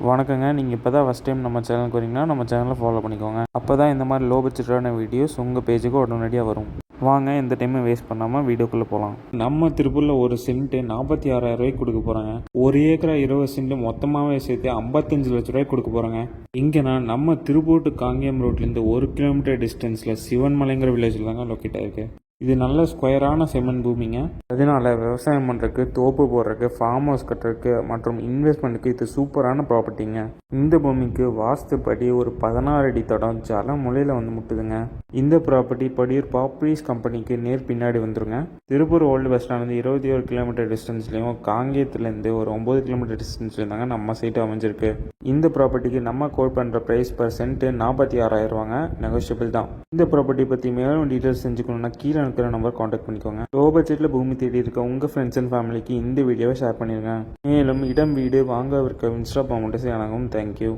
வணக்கங்க. நீங்கள் இப்போ தான் ஃபஸ்ட் டைம் நம்ம சேனலுக்கு வரீங்கன்னா நம்ம சேனலை ஃபாலோ பண்ணிக்கோங்க. அப்போ தான் இந்த மாதிரி லோ பட்ஜெட்டான வீடியோஸ் உங்கள் பேஜுக்கு உடனடியாக வரும். வாங்க இந்த டைமை வேஸ்ட் பண்ணாமல் வீடியோக்குள்ளே போகலாம். நம்ம திருப்பூரில் ஒரு சென்ட்டு 46,000 கொடுக்க போகிறாங்க. ஒரு ஏக்கரா 20 சென்ட் மொத்தமாகவே சேர்த்து 55 லட்ச ரூபாய்க்கு கொடுக்க போகிறாங்க. இங்கேனா நம்ம திருப்பூர் டு காங்கேயம் ரோட்லேருந்து 1 கிலோமீட்டர் டிஸ்டன்ஸில் சிவன்மலைங்கிற வில்லேஜில் தாங்க லொக்கேட் ஆகிருக்கு. இது நல்ல ஸ்கொயரான செம்மண் பூமிங்க. அதனால் விவசாயம் பண்ணுறதுக்கு, தோப்பு போடுறதுக்கு, ஃபார்ம் ஹவுஸ் கட்டுறதுக்கு மற்றும் இன்வெஸ்ட்மெண்ட்டுக்கு இது சூப்பரான ப்ராப்பர்ட்டிங்க. இந்த பூமிக்கு வாஸ்துப்படி ஒரு 16 அடி தடம் ஜல முலையில் வந்து முட்டுதுங்க. இந்த ப்ராப்பர்ட்டி படியூர் ப்ராப்பர்ட்டிஸ் கம்பெனிக்கு நேர் பின்னாடி வந்துருங்க. திருப்பூர் ஓல்டு பஸ் ஸ்டாண்ட்லேருந்து 21 கிலோமீட்டர் டிஸ்டன்ஸ்லையும், காங்கேயத்துலேருந்து ஒரு 9 கிலோமீட்டர் டிஸ்டன்ஸ்லையும் தாங்க நம்ம சைட்டு அமைஞ்சிருக்கு. இந்த ப்ராப்பர்ட்டிக்கு நம்ம கோட் பண்ணுற ப்ரைஸ் பர் சென்ட் 46,000 ரூபாங்க. நெகோஷியபிள் தான். இந்த ப்ராப்பர்ட்டி பற்றி மேலும் டீட்டெயில்ஸ் செஞ்சுக்கணுன்னா கீழே இருக்கிற நம்பர் காண்டாக்ட் பண்ணிக்கோங்க. லோ பட்ஜெட்டில் பூமி தேடி இருக்க உங்கள் ஃப்ரெண்ட்ஸ் அண்ட் ஃபேமிலிக்கு இந்த வீடியோவை ஷேர் பண்ணிடுங்க. மேலும் இடம் வீடு வாங்க இருக்க இன்ஸ்டா அமௌண்ட்டு சேனலும் தேங்க்யூ.